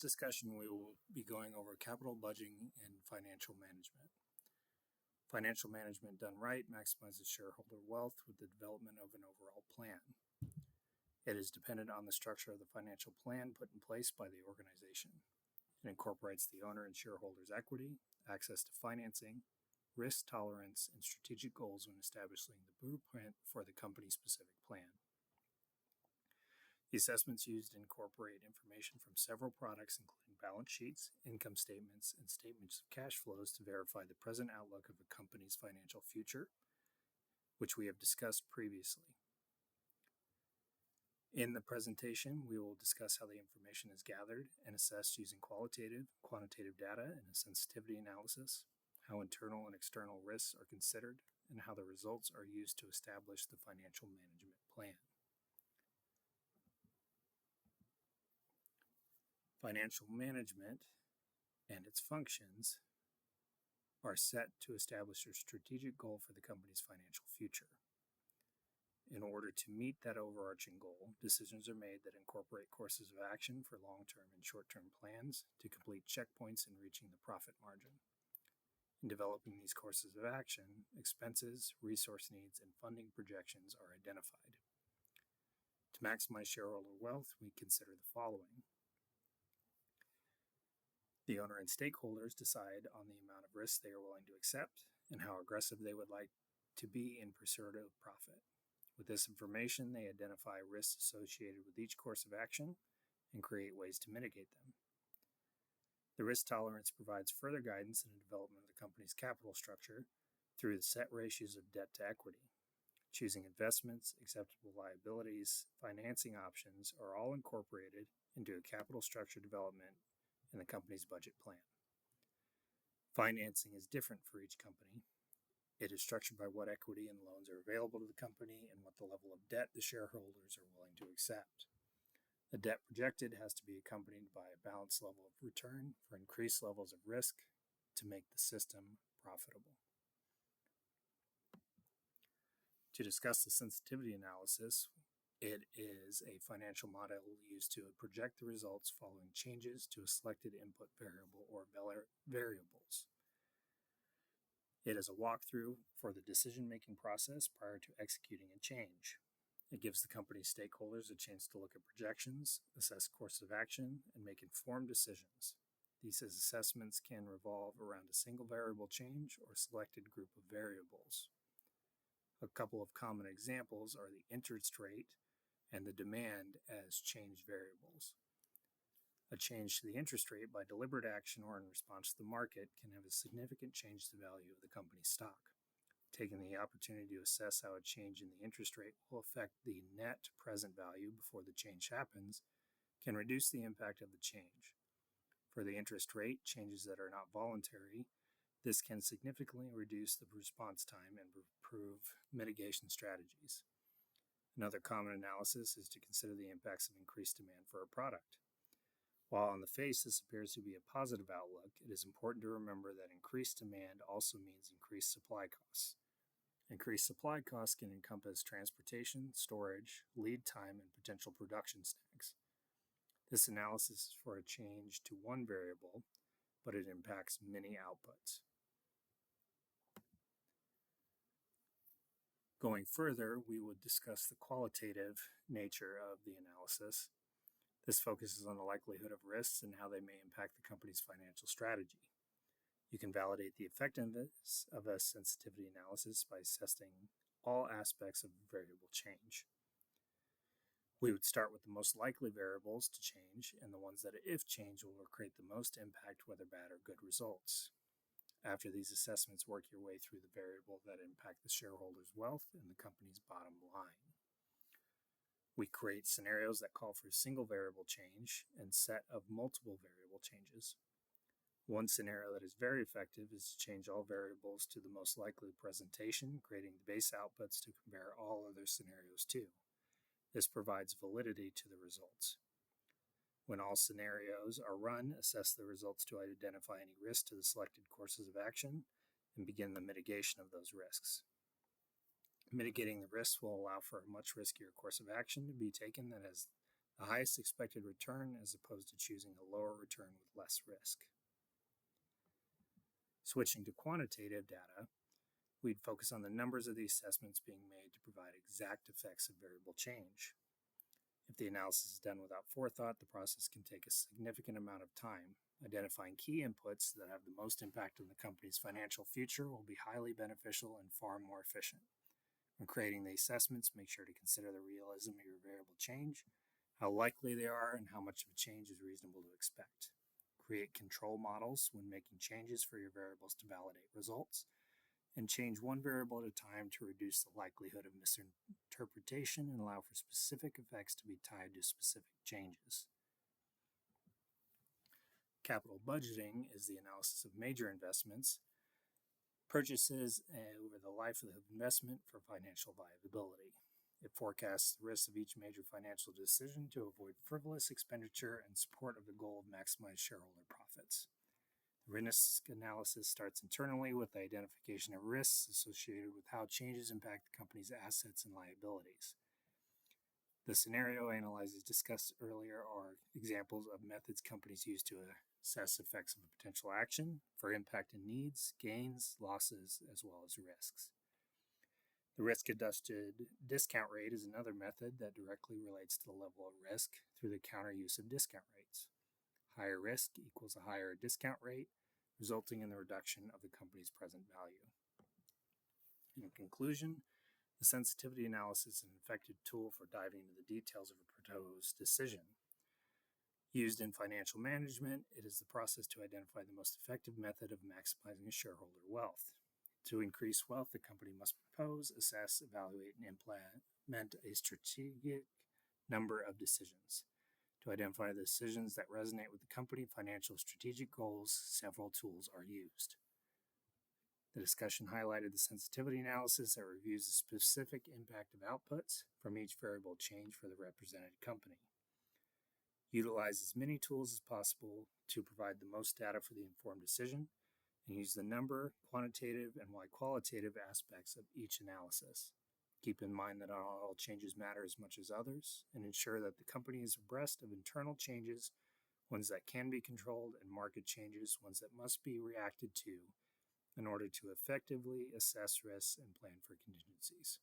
Discussion, we will be going over capital budgeting and financial management. Financial management done right maximizes shareholder wealth with the development of an overall plan. It is dependent on the structure of the financial plan put in place by the organization. It incorporates the owner and shareholders' equity, access to financing, risk tolerance, and strategic goals when establishing the blueprint for the company-specific plan. The assessments used incorporate information from several products, including balance sheets, income statements, and statements of cash flows to verify the present outlook of a company's financial future, which we have discussed previously. In the presentation, we will discuss how the information is gathered and assessed using qualitative, quantitative data and a sensitivity analysis, how internal and external risks are considered, and how the results are used to establish the financial management plan. Financial management and its functions are set to establish a strategic goal for the company's financial future. In order to meet that overarching goal, decisions are made that incorporate courses of action for long-term and short-term plans to complete checkpoints in reaching the profit margin. In developing these courses of action, expenses, resource needs, and funding projections are identified. To maximize shareholder wealth, we consider the following. The owner and stakeholders decide on the amount of risk they are willing to accept and how aggressive they would like to be in pursuit of profit. With this information, they identify risks associated with each course of action and create ways to mitigate them. The risk tolerance provides further guidance in the development of the company's capital structure through the set ratios of debt to equity. Choosing investments, acceptable liabilities, financing options are all incorporated into a capital structure development in the company's budget plan. Financing is different for each company. It is structured by what equity and loans are available to the company and what the level of debt the shareholders are willing to accept. The debt projected has to be accompanied by a balanced level of return for increased levels of risk to make the system profitable. To discuss the sensitivity analysis, it is a financial model used to project the results following changes to a selected input variable or variables. It is a walkthrough for the decision-making process prior to executing a change. It gives the company's stakeholders a chance to look at projections, assess course of action, and make informed decisions. These assessments can revolve around a single variable change or selected group of variables. A couple of common examples are the interest rate and the demand as change variables. A change to the interest rate by deliberate action or in response to the market can have a significant change to the value of the company's stock. Taking the opportunity to assess how a change in the interest rate will affect the net present value before the change happens can reduce the impact of the change. For the interest rate, changes that are not voluntary, this can significantly reduce the response time and improve mitigation strategies. Another common analysis is to consider the impacts of increased demand for a product. While on the face this appears to be a positive outlook, it is important to remember that increased demand also means increased supply costs. Increased supply costs can encompass transportation, storage, lead time, and potential production snags. This analysis is for a change to one variable, but it impacts many outputs. Going further, we would discuss the qualitative nature of the analysis. This focuses on the likelihood of risks and how they may impact the company's financial strategy. You can validate the effectiveness of a sensitivity analysis by assessing all aspects of variable change. We would start with the most likely variables to change and the ones that, if changed, will create the most impact, whether bad or good results. After these assessments, work your way through the variable that impact the shareholders' wealth and the company's bottom line. We create scenarios that call for a single variable change and set of multiple variable changes. One scenario that is very effective is to change all variables to the most likely presentation, creating the base outputs to compare all other scenarios to. This provides validity to the results. When all scenarios are run, assess the results to identify any risks to the selected courses of action and begin the mitigation of those risks. Mitigating the risks will allow for a much riskier course of action to be taken that has the highest expected return as opposed to choosing a lower return with less risk. Switching to quantitative data, we'd focus on the numbers of the assessments being made to provide exact effects of variable change. If the analysis is done without forethought, the process can take a significant amount of time. Identifying key inputs that have the most impact on the company's financial future will be highly beneficial and far more efficient. When creating the assessments, make sure to consider the realism of your variable change, how likely they are, and how much of a change is reasonable to expect. Create control models when making changes for your variables to validate results, and change one variable at a time to reduce the likelihood of misinterpretation and allow for specific effects to be tied to specific changes. Capital budgeting is the analysis of major investments, purchases over the life of the investment for financial viability. It forecasts the risks of each major financial decision to avoid frivolous expenditure in support of the goal of maximized shareholder profits. The risk analysis starts internally with the identification of risks associated with how changes impact the company's assets and liabilities. The scenario analyses discussed earlier are examples of methods companies use to assess effects of a potential action for impact in needs, gains, losses, as well as risks. The risk-adjusted discount rate is another method that directly relates to the level of risk through the counter use of discount rates. Higher risk equals a higher discount rate, resulting in the reduction of the company's present value. In conclusion, the sensitivity analysis is an effective tool for diving into the details of a proposed decision. Used in financial management, it is the process to identify the most effective method of maximizing a shareholder wealth. To increase wealth, the company must propose, assess, evaluate, and implement a strategic number of decisions. To identify the decisions that resonate with the company financial strategic goals, several tools are used. The discussion highlighted the sensitivity analysis that reviews the specific impact of outputs from each variable change for the represented company. Utilize as many tools as possible to provide the most data for the informed decision, and use the number, quantitative, and qualitative aspects of each analysis. Keep in mind that not all changes matter as much as others, and ensure that the company is abreast of internal changes, ones that can be controlled, and market changes, ones that must be reacted to in order to effectively assess risks and plan for contingencies.